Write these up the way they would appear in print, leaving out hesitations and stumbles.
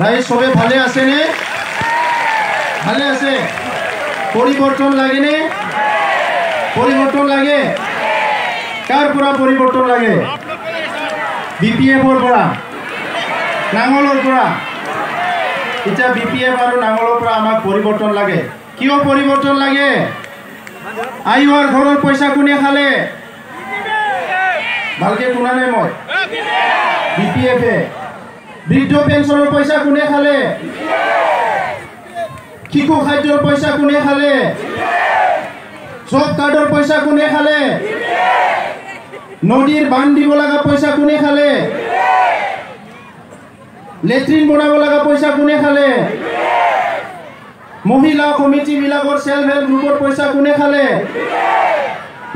ৰাইজ সবে ভালে আছে নে? ভালে আছে? পৰিবৰ্তন লাগে নে? পৰিবৰ্তন লাগে? কাৰ পৰা পৰিবৰ্তন লাগে? বিপিএফৰ পৰা, নাঙলৰ পৰা। এতিয়া বিপিএফ আৰু নাঙলৰ পৰা আমাক পৰিবৰ্তন লাগে। কিয় পৰিবৰ্তন লাগে? আইওয়াৰ ঘৰৰ পইচা কোনে খালে? ভালকে শুনা নাই মই। বিপিএফে। বৃদ্ধ পেঞ্চনৰ পইচা কোনে খালে? শিশু খাদ্যৰ পইচা কোনে খালে? জব কাৰ্ডৰ পইচা কোনে খালে? নদীৰ বান্ধ দিব লগা পইচা কোনে খালে? লেট্ৰিন বনাব লগা পইচা কোনে খালে? মহিলা কমিটি বিলাকৰ সেলফ হেল্প গ্ৰুপৰ পইচা কোনে খালে?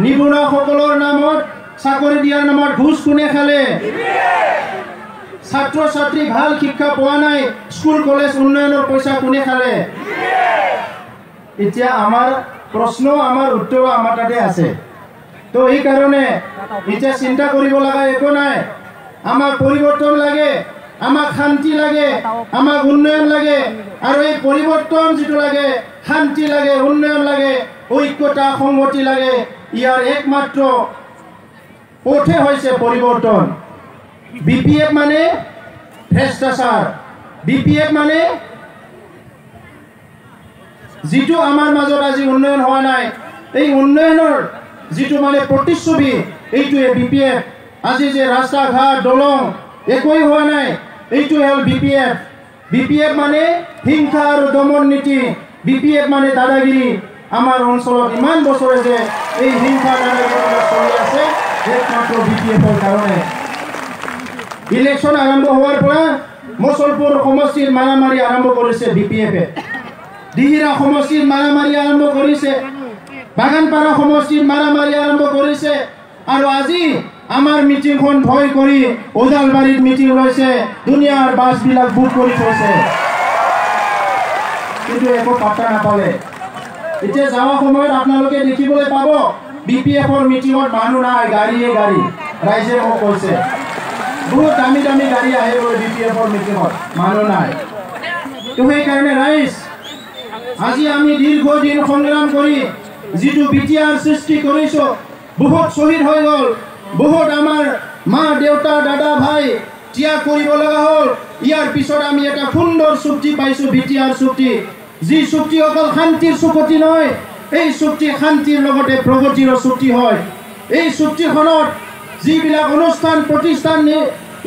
নিবনুৱাসকলৰ নামত চাকৰি দিয়াৰ নামত ঘুষ কোনে খালে? ছাত্ৰ ছাত্ৰী ভাল শিক্ষা পোৱা নাই, স্কুল কলেজ উন্নয়নৰ পইচা কোনে খালে? এতিয়া আমাৰ প্ৰশ্ন, আমাৰ উত্তৰ আমাৰ তাতে আছে। তো এই কাৰণে এতিয়া চিন্তা কৰিব লগা একো নাই। আমাক পৰিৱৰ্তন লাগে, আমাক শান্তি লাগে, আমাক উন্নয়ন লাগে। আৰু এই পৰিৱৰ্তন যিটো লাগে, শান্তি লাগে, উন্নয়ন লাগে, ঐক্যতা সংগতি লাগে, ইয়াৰ একমাত্ৰ পথে হৈছে পৰিৱৰ্তন। বিপিএফ মানে ভ্ৰষ্টাচাৰ। বিপিএফ মানে যিটো আমাৰ মাজত আজি উন্নয়ন হোৱা নাই, এই উন্নয়নৰ যিটো মানে প্ৰতিচ্ছবি, এইটোৱে বিপিএফ। আজি যে ৰাস্তা ঘাট দলং একোৱেই হোৱা নাই, এইটোৱে হ'ল বিপিএফ। বিপিএফ মানে হিংসা আৰু দমন নীতি। বিপিএফ মানে দাদাগিৰি। আমাৰ অঞ্চলত ইমান বছৰে যে এই হিংসা দাদাগিৰি চলি আছে, একমাত্ৰ বিপিএফৰ কাৰণে। ইলেকশ্যন আৰম্ভ হোৱাৰ পৰা মচলপুৰ সমষ্টিৰ মাৰামাৰি আৰম্ভ কৰিছে বিপিএফে। দিহিৰা সমষ্টিৰ মাৰামাৰি আৰম্ভ কৰিছে, বাগানপাৰা সমষ্টিৰ মাৰামাৰি আৰম্ভ কৰিছে। আৰু আজি আমাৰ মিটিংখন ভয় কৰি ওদালবাৰীত মিটিং লৈছে, দুনিয়াৰ বাছবিলাক বুক কৰি থৈছে, কিন্তু একো পাত্তা নাপালে। এতিয়া যাওয়া সময়ত আপোনালোকে দেখিবলৈ পাব বিপিএফৰ মিটিঙত মানুহ নাই, গাড়ীয়ে গাড়ী। ৰাইজে মোক কৈছে বহুত দামী দামী গাড়ী আহে গৈ বিপিএফৰ মিটিঙত, মানুহ নাই। তো সেইকাৰণে ৰাইজ, আজি আমি দীৰ্ঘদিন সংগ্ৰাম কৰি যিটো বিটিআৰ সৃষ্টি কৰিছোঁ, বহুত শ্বহীদ হৈ গ'ল, বহুত আমাৰ মা দেউতা দাদা ভাই ত্যাগ কৰিব লগা হ'ল। ইয়াৰ পিছত আমি এটা সুন্দৰ চুক্তি পাইছোঁ, বিটিআৰ চুক্তি। যি চুক্তি অকল শান্তিৰ চুক্তি নহয়, এই চুক্তি শান্তিৰ লগতে প্ৰগতিৰ চুক্তি হয়। এই চুক্তিখনত যিবিলাক অনুষ্ঠান প্ৰতিষ্ঠান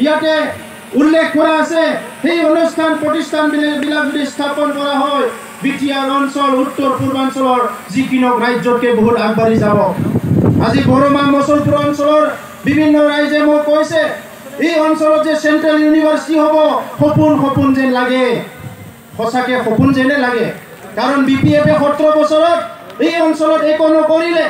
ইয়াতে উল্লেখ কৰা আছে, সেই অনুষ্ঠান প্ৰতিষ্ঠানবিলাক যদি স্থাপন কৰা হয়, বিটিআৰ অঞ্চল উত্তৰ পূৰ্বাঞ্চলৰ যিকোনো ৰাজ্যতকৈ বহুত আগবাঢ়ি যাব। আজি বৰমা মচলপুৰ অঞ্চলৰ বিভিন্ন ৰাইজে মোক কৈছে, এই অঞ্চলত যে চেণ্ট্ৰেল ইউনিভাৰ্চিটি হ'ব, সপোন সপোন যেন লাগে। সঁচাকৈ সপোন যেনে লাগে। কাৰণ বিপিএফে 17 বছৰত এই অঞ্চলত একো নকৰিলে।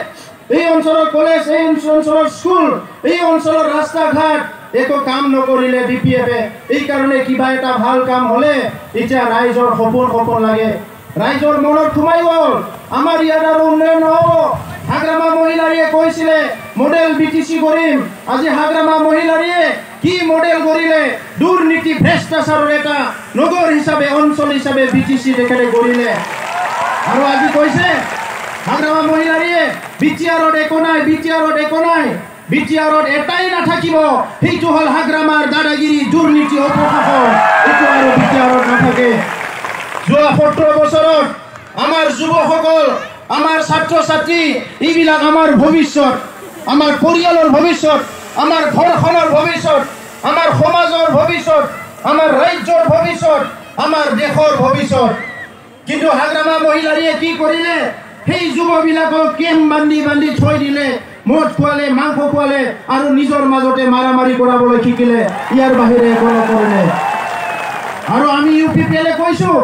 এই অঞ্চলৰ কলেজ, এই অঞ্চলৰ স্কুল, এই অঞ্চলৰ ৰাস্তা ঘাট একো কাম নকৰিলে বিপিএফে। এই কাৰণে কিবা এটা ভাল কাম হ'লে এতিয়া ৰাইজৰ সপোন সপোন লাগে। ৰাইজৰ মনত সোমাই গ'ল, আমাৰ ইয়াত আৰু উন্নয়ন নহ'ব। হাগ্ৰামা মহিলাৰীয়ে কৈছিলে মডেল বিটিচি কৰিম। আজি হাগ্ৰামা মহিলাৰীয়ে কি মডেল কৰিলে? দুৰ্নীতি ভ্ৰষ্টাচাৰৰ এটা নগৰ হিচাপে, অঞ্চল হিচাপে বিটিচি তেখেতে কৰিলে। আৰু আজি কৈছে হাগ্ৰামা মহিলাৰীয়ে বিটিআৰত একো নাই, বিটিআৰত একো নাই। বিটিআৰত এটাই নাথাকিব, সেইটো হ'ল হাগ্ৰামাৰ দাদাগিৰি, দুৰ্নীতি, অপশাসন। এইটো আৰু বিটিআৰত নাথাকে। যোৱা 17 বছৰত আমাৰ যুৱকসকল, আমাৰ ছাত্ৰ ছাত্ৰী, এইবিলাক আমাৰ ভৱিষ্যত, আমাৰ পৰিয়ালৰ ভৱিষ্যত, আমাৰ ঘৰখনৰ ভৱিষ্যত, আমাৰ সমাজৰ ভৱিষ্যত, আমাৰ ৰাজ্যৰ ভৱিষ্যত, আমাৰ দেশৰ ভৱিষ্যত। কিন্তু হাগ্ৰামা মহিলাৰীয়ে কি কৰিলে? সেই যুৱবিলাকক কেম্প বান্ধি বান্ধি থৈ দিলে, মদ খোৱালে, মাংস খোৱালে, আৰু নিজৰ মাজতে মাৰামাৰি কৰাবলৈ শিকিলে। ইয়াৰ বাহিৰে একো নকৰিলে। আৰু আমি UPPL কৈছোঁ,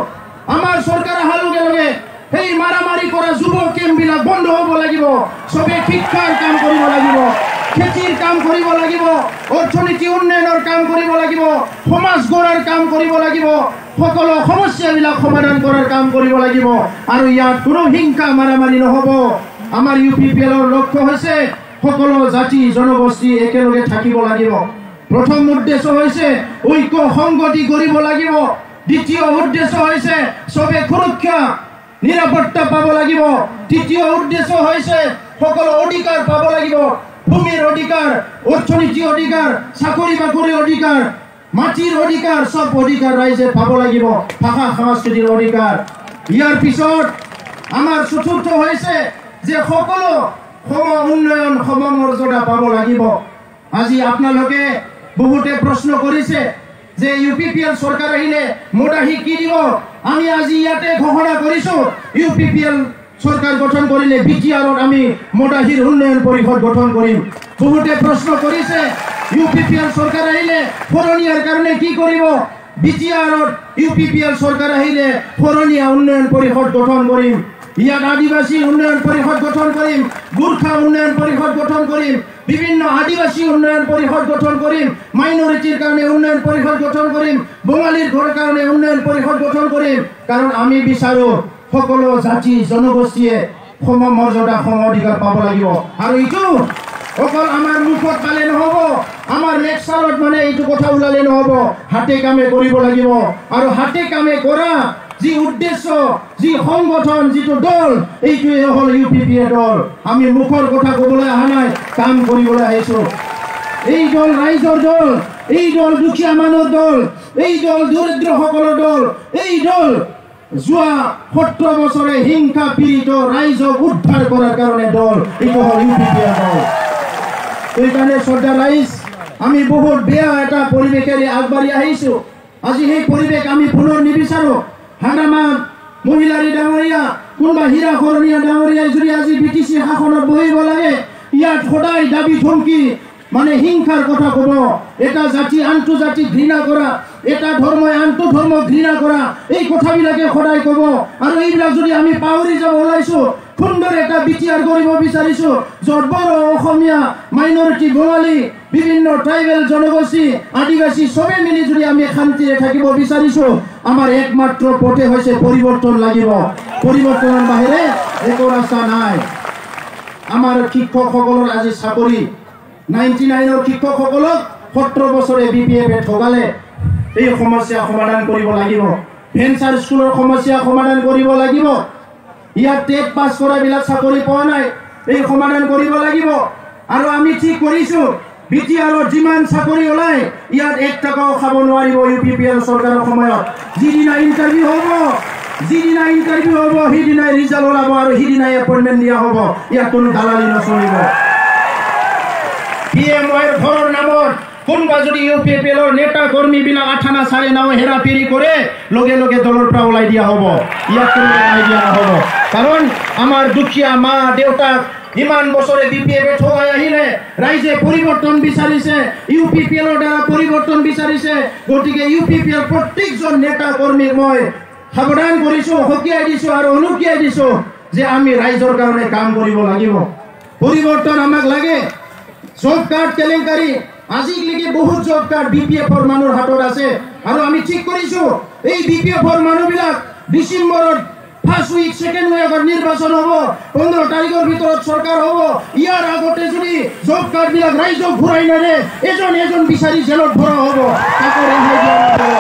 আমাৰ চৰকাৰ অহাৰ লগে লগে সেই মাৰামাৰি কৰা যুৱ কেম্পবিলাক বন্ধ হ'ব লাগিব। চবে শিক্ষাৰ কাম কৰিব লাগিব, খেতিৰ কাম কৰিব লাগিব, অৰ্থনীতি উন্নয়নৰ কাম কৰিব লাগিব, সমাজ গঢ়াৰ কাম কৰিব লাগিব, সকলো সমস্যাবিলাক সমাধান কৰাৰ কাম কৰিব লাগিব। আৰু ইয়াত কোনো হিংসা মাৰামাৰি নহ'ব। আমাৰ UPPLৰ লক্ষ্য হৈছে সকলো জাতি জনগোষ্ঠী একেলগে থাকিব লাগিব। প্ৰথম উদ্দেশ্য হৈছে ঐক্য সংগতি কৰিব লাগিব। দ্বিতীয় উদ্দেশ্য হৈছে সবে সুৰক্ষা নিৰাপত্তা পাব লাগিব। তৃতীয় উদ্দেশ্য হৈছে সকলো অধিকাৰ পাব লাগিব। ভূমিৰ অধিকাৰ, অৰ্থনীতিৰ অধিকাৰ, চাকৰি বাকৰিৰ অধিকাৰ, মাটিৰ অধিকাৰ, সব অধিকাৰ ৰাইজে পাব লাগিব। ভাষা সংস্কৃতিৰ অধিকাৰ। ইয়াৰ পিছত আমাৰ চতুৰ্থ হৈছে যে সকলো সম উন্নয়ন সম মৰ্যাদা পাব লাগিব। আজি আপোনালোকে বহুতে প্ৰশ্ন কৰিছে যে UPPL চৰকাৰ আহিলে মোদাহি কি দিব। আমি আজি ইয়াতে ঘোষণা কৰিছো UPPL চৰকাৰ গঠন কৰিলে BTRত আমি মোদাহিৰ উন্নয়ন পৰিষদ গঠন কৰিম। বহুতে প্ৰশ্ন কৰিছে UPPL চৰকাৰ আহিলে ফৰণীয়াৰ কাৰণে কি কৰিব। BTRত UPPL চৰকাৰ আহিলে ফৰণীয়া উন্নয়ন পৰিষদ গঠন কৰিম। ইয়াত আদিবাসী উন্নয়ন পৰিষদ গঠন কৰিম, গোৰ্খা উন্নয়ন পৰিষদ গঠন কৰিম, বিভিন্ন আদিবাসী উন্নয়ন পৰিষদ গঠন কৰিম, মাইনৰিটিৰ কাৰণে উন্নয়ন পৰিষদ গঠন কৰিম, বঙালীৰ ঘৰৰ কাৰণে উন্নয়ন পৰিষদ গঠন কৰিম। কাৰণ আমি বিচাৰো সকলো জাতি জনগোষ্ঠীয়ে সম মৰ্যাদা সম অধিকাৰ পাব লাগিব। আৰু এইটো অকল আমাৰ মুখত পালে নহ'ব, আমাৰ লেকচাৰত মানে এইটো কথা ওলালে নহ'ব, হাতে কামে কৰিব লাগিব। আৰু হাতে কামে কৰা যি উদ্দেশ্য, যি সংগঠন, যিটো দল, এইটোৱে হ'ল UPPL দল। আমি মুখৰ কথা ক'বলৈ অহা নাই, কাম কৰিবলৈ আহিছো। এই দল ৰাইজৰ দল, এই দল দুখীয়া মানুহৰ দল, এই দল দৰিদ্ৰসকলৰ দল, এই দল যোৱা 17 বছৰে হিংসা পীড়িত ৰাইজক উদ্ধাৰ কৰাৰ কাৰণে দল। এইটো হ'ল UPPL দল। সেইকাৰণে শ্ৰদ্ধা ৰাইজ, আমি বহুত বেয়া এটা পৰিৱেশেৰে আগবাঢ়ি আহিছো। আজি সেই পৰিৱেশ আমি পুনৰ নিবিচাৰো। হাৰামা মহিলাৰী ডাঙৰীয়া, কোনোবা হীৰা শৰণীয়া ডাঙৰীয়াই যদি আজি BTC শাসনত বহিব লাগে, ইয়াত সদায় দাবী ধমকি মানে হিংসাৰ কথা ক'ব। এটা জাতি আনটো জাতি ঘৃণা কৰা, এটা ধৰ্মই আনটো ধৰ্ম ঘৃণা কৰা, এই কথাবিলাকে সদায় ক'ব। আৰু এইবিলাক যদি আমি পাহৰি যাব ওলাইছো, সুন্দৰ এটা BTR কৰিব বিচাৰিছো, য'ত বড়ো, অসমীয়া, মাইনৰিটি, বঙালী, বিভিন্ন ট্ৰাইবেল জনগোষ্ঠী, আদিবাসী সবে মিলি যদি আমি শান্তিৰে থাকিব বিচাৰিছো, আমাৰ একমাত্ৰ পথে হৈছে পৰিৱৰ্তন লাগিব। পৰিৱৰ্তনৰ বাহিৰে একো ৰাস্তা নাই। আমাৰ শিক্ষকসকলৰ আজি চাকৰি 99ৰ শিক্ষকসকলক 17 বছৰে BPF ঠগালে। এই সমস্যা সমাধান কৰিব লাগিব। ভেঞ্চাৰ স্কুলৰ সমস্যা সমাধান কৰিব লাগিব। ইয়াত টেট পাছ কৰাবিলাক চাকৰি পোৱা নাই, এই সমাধান কৰিব লাগিব। আৰু আমি ঠিক কৰিছো BTRত যিমান চাকৰি ওলাই ইয়াত 1 টকাও খাব নোৱাৰিব UPPL চৰকাৰৰ সময়ত। যিদিনা ইণ্টাৰভিউ হ'ব, সিদিনাই ৰিজাল্ট ওলাব আৰু সিদিনাই এপইণ্টমেণ্ট দিয়া হ'ব। ইয়াত কোনো দালালি নচলিব। PMYৰ ঘৰৰ নামত কোনোবা যদি UPPLৰ নেতা কৰ্মীবিলাক আঠানা চাৰে নাও হেৰাফেৰি কৰে, লগে লগে দলৰ পৰা ওলাই দিয়া হ'ব। ইয়াত কোনো ৰেহাই দিয়া নহ'ব। কাৰণ আমাৰ দুখীয়া মা দেউতাক ইমান বছৰে BPF ঠগাই আহিলে, ৰাইজে পৰিৱৰ্তন বিচাৰিছে, UPPLৰ দ্বাৰা পৰিৱৰ্তন বিচাৰিছে। গতিকে UPPL প্ৰত্যেকজন নেতা কৰ্মীক মই সাৱধান কৰিছো, সকীয়াই দিছো আৰু অনুকিয়াই দিছো যে আমি ৰাইজৰ কাৰণে কাম কৰিব লাগিব। পৰিৱৰ্তন আমাক লাগে। জব কাৰ্ড কেলেংকাৰী, আজিলৈকে বহুত জব কাৰ্ড BPFৰ মানুহৰ হাতত আছে। আৰু আমি ঠিক কৰিছো এই BPFৰ মানুহবিলাক ডিচেম্বৰত ফাৰ্ষ্ট উইক সেকেন্ড উইকত নিৰ্বাচন হ'ব, 15 তাৰিখৰ ভিতৰত চৰকাৰ হ'ব। ইয়াৰ আগতে যদি জব কাৰ্ডবিলাক ৰাইজক ঘূৰাই নেৰে, এজন এজন বিচাৰি জেলত ভৰা হ'ব। তাকো ৰেহাই দিয়া নহ'ব।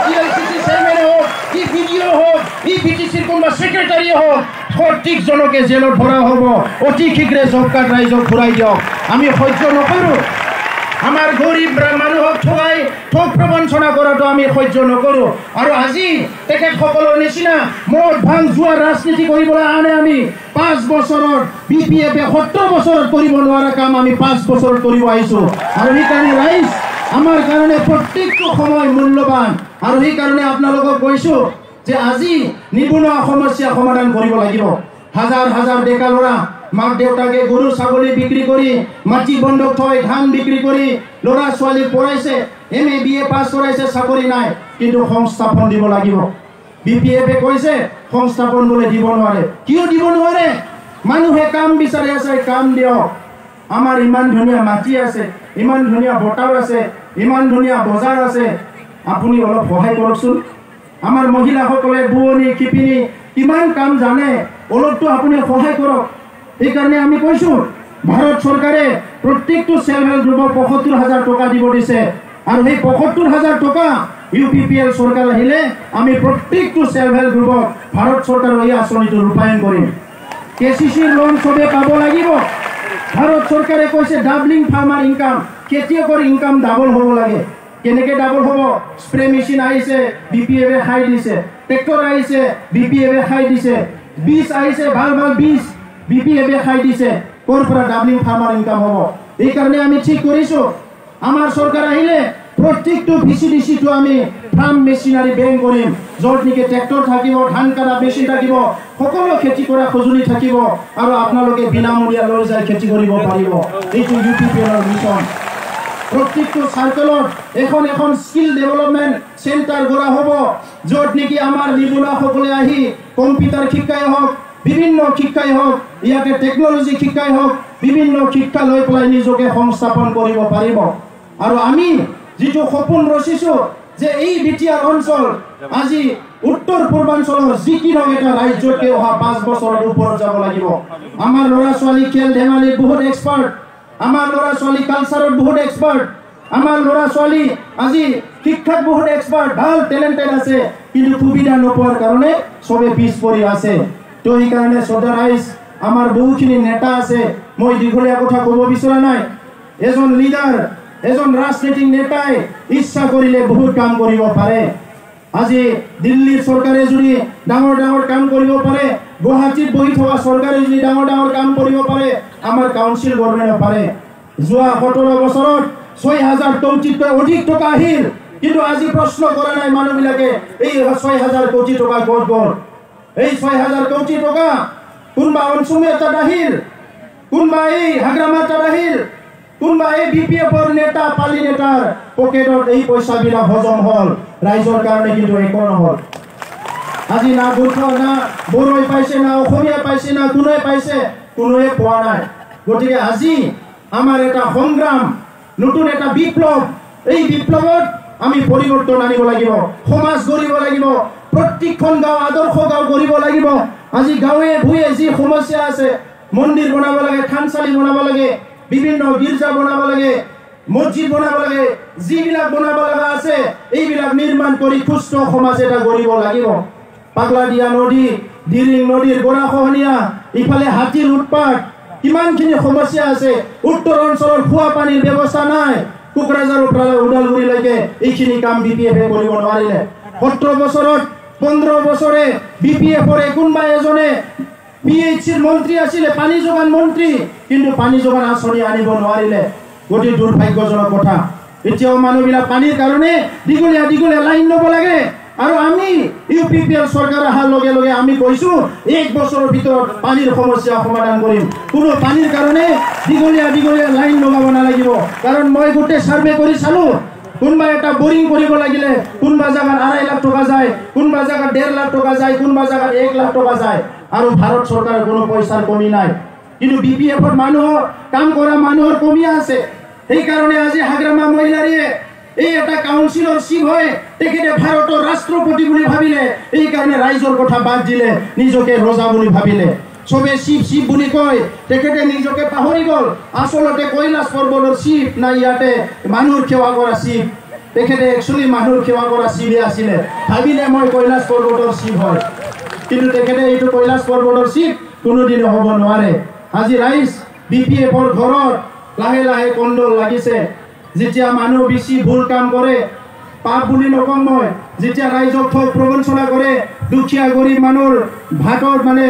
TLCC চেয়াৰমেন হওক, BDO হওক, BTCৰ কোনোবা ছেক্ৰেটাৰী হওক, প্ৰত্যেকজনকে জেলত ভৰা হ'ব। অতি শীঘ্ৰে জব কাৰ্ড ৰাইজক ঘূৰাই দিয়ক। আমি সহ্য নকৰোঁ। আমাৰ গৰীব মানুহক ঠগাই ঠগ প্ৰবঞ্চনা কৰাটো আমি সহ্য নকৰোঁ। আৰু আজি তেখেতসকলৰ নিচিনা মদ ভাং যোৱা ৰাজনীতি কৰিবলৈ আনে আমি 5 বছৰত BPF 17 বছৰত কৰিব নোৱাৰা কাম আমি 5 বছৰত কৰিব আহিছোঁ। আৰু সেইকাৰণে ৰাইজ আমাৰ কাৰণে প্ৰত্যেকটো সময় মূল্যৱান। আৰু সেইকাৰণে আপোনালোকক কৈছোঁ যে আজি নিবনুৱা সমস্যা সমাধান কৰিব লাগিব। হাজাৰ হাজাৰ ডেকা ল'ৰা মাক দেউতাকে গৰু ছাগলী বিক্ৰী কৰি, মাটি বন্ধক থৈ, ধান বিক্ৰী কৰি ল'ৰা ছোৱালী পঢ়াইছে, MA BA পাছ কৰাইছে, চাকৰি নাই। কিন্তু সংস্থাপন দিব লাগিব। BPF কৈছে সংস্থাপন বোলে দিব নোৱাৰে। কিয় দিব নোৱাৰে? মানুহে কাম বিচাৰি আছে, কাম দিয়ক। আমাৰ ইমান ধুনীয়া মাটি আছে, ইমান ধুনীয়া বতাৰ আছে, ইমান ধুনীয়া বজাৰ আছে, আপুনি অলপ সহায় কৰকচোন। আমাৰ মহিলাসকলে বোৱনী শিপিনী কিমান কাম জানে, অলপতো আপুনি সহায় কৰক। সেইকাৰণে আমি কৈছোঁ ভাৰত চৰকাৰে প্ৰত্যেকটো চেল্ফ হেল্প গ্ৰুপক ৭৫,০০০ টকা দিব দিছে। আৰু সেই ৭৫,০০০ টকা ইউপিপিএল সৰকাৰ আহিলে আমি প্ৰত্যেকটো সেলফ হেল্প গ্ৰুপক ভাৰত সৰকাৰেৰ এই আঁচনিটো ৰূপায়ণ কৰিম কেসিসিৰ লোন সবে পাব লাগিব ভাৰত সৰকাৰে কৈছে ডাবলিং ফাৰ্মাৰ ইনকাম খেতিয়কৰ ইনকাম ডাবল হ'ব লাগে কেনেকে ডাবল হ'ব স্প্ৰে মেশিন আইছে বিপিএফ খাই দিছে ট্ৰেক্টৰ আইছে বিপিএফ খাই দিছে বীজ আইছে ভাল ভাল বীজ বিপিএফ খাই দিছে কোৰ পৰা ডাবলিং ফাৰ্মাৰ ইনকাম হ'ব এই কাৰণে আমি ঠিক কৰিছো আমাৰ সৰকাৰ আহিলে প্ৰত্যেকটো ভিসিডিসিটো আমি ফাৰ্ম মেশিনাৰি বেং কৰিম য'ত নেকি ট্ৰেক্টৰ থাকিব ধান কাটা মেশিন থাকিব সকলো খেতি কৰা সঁজুলি থাকিব আৰু আপোনালোকে বিনামূলীয়া লৈ যায় খেতি কৰিব পাৰিব এইটো ইউপিপিএলৰ মিছন প্ৰত্যেকটো সাৰ্কেলত এখন এখন স্কিল ডেভেলপমেন্ট সেন্টাৰ গড়া হ'ব য'ত নেকি আমাৰ নিবনুৱাসকলে আহি কম্পিউটাৰ শিক্ষাই হওক বিভিন্ন শিক্ষাই হওক ইয়াতে টেকনলজি শিক্ষাই হওক বিভিন্ন শিক্ষা লৈ পেলাই নিজকে সংস্থাপন কৰিব পাৰিব আৰু আমি যেটো সপোন ৰচিছো যে এই বিটিআৰ অঞ্চল আজি উত্তৰ পূৰ্বাঞ্চলৰ যিকিনো এটা ৰাজ্যকে অহা 5 বছৰৰ ওপৰত যাব লাগিব আমাৰ ল'ৰা ছোৱালী খেল ধেমালি বহুত এক্সপাৰ্ট আমাৰ ল'ৰা ছোৱালী কালচাৰত বহুত এক্সপাৰ্ট আমাৰ ল'ৰা ছোৱালী আজি শিক্ষাত বহুত এক্সপাৰ্ট ভাল টেলেন্টেড আছে কিন্তু সুবিধা নোপোৱাৰ কাৰণে সবে পিছ পৰি আছে তো এই কাৰণে সদা ৰাইজ আমাৰ বহুখিনি নেতা আছে মই দীঘলীয়া কথা ক'ব বিচৰা নাই এজন লিডাৰ এজন ৰাজনৈতিক নেতাই ইচ্ছা কৰিলে বহুত কাম কৰিব পাৰে আজি দিল্লীৰ চৰকাৰে যদি ডাঙৰ ডাঙৰ কাম কৰিব পাৰে গুৱাহাটীত বহি থকা চৰকাৰে যদি ডাঙৰ ডাঙৰ কাম কৰিব পাৰে আমাৰ কাউন্সিল গভৰ্ণমেণ্টে পাৰে যোৱা 17 বছৰত 6000 কোটিতকৈ অধিক টকা আহিল কিন্তু আজি প্ৰশ্ন কৰা নাই মানুহবিলাকে এই 6000 কোটি টকা ক'ত গ'ল এই 6000 কোটি টকা কোনবা অঞ্চলত আহিল কোনবা এই হাগ্ৰামাত আহিল কোনবা এই বিপিএফৰ নেতা পালি নেতাৰ পকেটত এই পইচাবিলাক হজম হল ৰাইজৰ কাৰণে কিন্তু একো নহল আজি না দুখ না বড়ৈ পাইছে না অসমীয়া পাইছে না কোনোৱে পাইছে কোনোৱে পোৱা নাই গতিকে আজি আমাৰ এটা সংগ্ৰাম নতুন এটা বিপ্লৱ এই বিপ্লৱত আমি পৰিৱৰ্তন আনিব লাগিব সমাজ গঢ়িব লাগিব প্ৰত্যেকখন গাঁও আদৰ্শ গাঁও গঢ়িব লাগিব আজি গাঁৱে ভূঞে যি সমস্যা আছে মন্দিৰ বনাব লাগে থানচালি বনাব লাগে বিভিন্ন গিৰ্জা বনাব লাগে মসজিদ বনাব লাগে যিবিলাক বনাব লগা আছে এইবিলাক নিৰ্মাণ কৰি সুস্থ সমাজ এটা গঢ়িব লাগিব পাগলাদিয়া নদী দিৰিং নদীৰ গৰাখহনীয়া ইফালে হাতীৰ উৎপাত কিমানখিনি সমস্যা আছে উত্তৰ অঞ্চলৰ খোৱা পানীৰ ব্যৱস্থা নাই কোকৰাঝাৰৰ পৰা ওদালগুৰিলৈকে এইখিনি কাম বিপিএফে কৰিব নোৱাৰিলে 17 বছৰত 15 বছৰে বিপিএফৰ কোনবা এজনে পিএইচসিৰ মন্ত্ৰী আছিল পানী যোগান মন্ত্ৰী কিন্তু পানী যোগান আঁচনি আনিব নোৱাৰিলে গতি দুৰ্ভাগ্যজনক কথা এতিয়াও মানুহবিলাক পানীৰ কাৰণে দীঘলীয়া লাইন ল'ব লাগে আৰু আমি ইউপিপিএল চৰকাৰ অহাৰ লগে লগে আমি কৈছো 1 বছৰৰ ভিতৰত পানীৰ সমস্যা সমাধান কৰিম কোনো পানীৰ কাৰণে দীঘলীয়া লাইন লগাব নালাগিব কাৰণ মই গোটে সাৰ্ভে কৰি চালো কোনবা এটা বোৰিং কৰিব লাগিলে কোনবা জাগাত 2.5 লাখ টকা যায় কোনবা জাগাত 1.5 লাখ টকা যায় কোনবা জাগাত 1 লাখ টকা যায় আৰু ভাৰত চৰকাৰৰ কোনো পইচাৰ কমি নাই কিন্তু বিপিএফৰ মানুহৰ কাম কৰা মানুহৰ কমি আছে এই কাৰণে আজি হাগ্ৰামা মহিলাৰীয়ে এই এটা কাউন্সিলৰ চিফ হয় তেখেতে ভাৰতৰ ৰাষ্ট্ৰপতি বুলি ভাবিলে এই কাৰণে ৰাইজৰ কথা বাদ দিলে নিজকে ৰজা বুলি ভাবিলে সবে চিফ বুলি কয় তেখেতে নিজকে পাহৰি গ'ল আসলতে কৈলাশ পৰ্বতৰ চিফ না ইয়াতে মানুহৰ সেৱা কৰা চিফ তেখেতে একচুৱেলি মানুহৰ সেৱা কৰা চিফ আছিলে ভাবিলে মই কৈলাশ পৰ্বতৰ চিফ হয় কিন্তু তেখেতে এইটো কৈলাশ পৰ্বতৰ চিফ কোনোদিন হ'ব নোৱাৰে আজি ৰাইজ বিপিএফৰ ঘৰত লাহে লাহে কণ্ডল লাগিছে যেতিয়া মানুহ বেছি ভুল কাম কৰে পাপ বুলি নকম মই যেতিয়া ৰাইজক ঠগ প্ৰবঞ্চনা কৰে দুখীয়া গৰীব মানুহৰ ভাতৰ মানে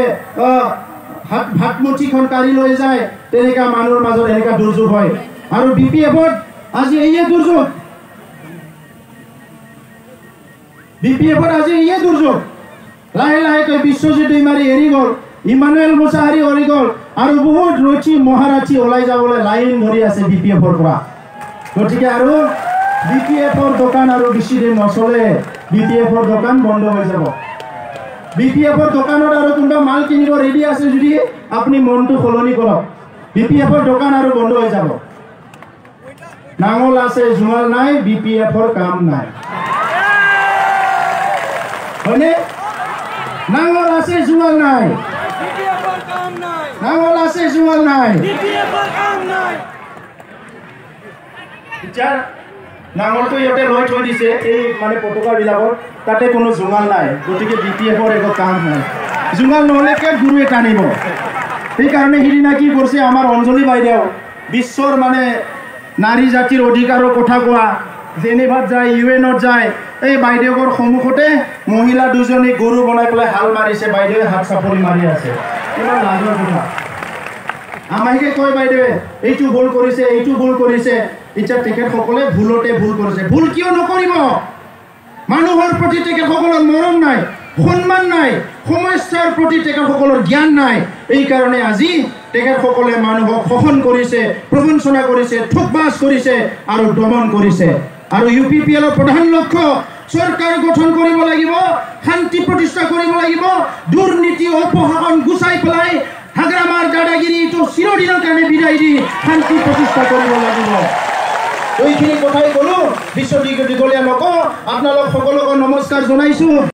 ভাত মুঠিখন কাঢ়ি লৈ যায় তেনেকা মানুহৰ মাজত এনেকা দুৰ্যোগ হয় আৰু বিপিএফত আজি এই দুৰ্যোগ লাহে লাহে বিশ্বজিৎ দৈমাৰী এৰি গ'ল ইমানুৱেল মুছাহাৰী এৰি গ'ল আৰু বহুত ৰচি মহাৰাচি ওলাই যাবলৈ লাইন ধৰি আছে বিপিএফৰ পৰা গতিকে আৰু বিপিএফৰ দোকান আৰু বেছি দিন নচলে বিপিএফৰ দোকান বন্ধ হৈ যাব বিপিএফৰ দোকানত আৰু কোনোবা মাল কিনিব ৰেডি আছে যদি আপুনি মনটো সলনি কৰক বিপিএফৰ দোকান আৰু বন্ধ হৈ যাব নাঙল আছে জোঙাল নাই বিপিএফৰ কাম নাই হয়নে নাঙল আছে জোঙাল নাই নাঙল আছে জোঙাল নাই নাঙলটো ইয়াতে লৈ থৈ দিছে এই মানে পতাকাবিলাকত তাতে কোনো জোঙাল নাই গতিকে BPFৰ একো কাম নাই জোঙাল নহ'লে কে গুৰুৱে টানিব সেইকাৰণে সিদিনা কি কৰিছে আমাৰ অঞ্জলি বাইদেউ বিশ্বৰ মানে নাৰী জাতিৰ অধিকাৰৰ কথা কোৱা জেনেভাত যায় UN-ত যায় এই বাইদেউৰ সন্মুখতে মহিলা দুজনী গৰু বনাই পেলাই হাল মাৰিছে বাইদেৱে হাত চাপৰি মাৰি আছে ইমান লাজৰ কথা আমাকে কয় বাইদেৱে এইটো ভুল কৰিছে এতিয়া তেখেতসকলে ভুলতে ভুল কৰিছে ভুল কিয় নকৰিব মানুহৰ প্ৰতি তেখেতসকলৰ মৰম নাই সন্মান নাই সমস্যাৰ প্ৰতি তেখেতসকলৰ জ্ঞান নাই এই কাৰণে আজি তেখেতসকলে মানুহক শোষণ কৰিছে প্ৰবঞ্চনা কৰিছে ঠগবাজ কৰিছে আৰু দমন কৰিছে আৰু UPPLৰ প্ৰধান লক্ষ্য চৰকাৰ গঠন কৰিব লাগিব শান্তি প্ৰতিষ্ঠা কৰিব লাগিব দুৰ্নীতি অপশাসন গুচাই পেলাই হাগ্ৰামাৰ দাদাগিৰিটো চিৰদিনৰ কাৰণে বিদায় দি শান্তি প্ৰতিষ্ঠা কৰিব লাগিব এইখিনি কথাই ক'লো বিশ্ব দীঘলীয়া নকওঁ আপোনালোক সকলোকে নমস্কাৰ জনাইছোঁ।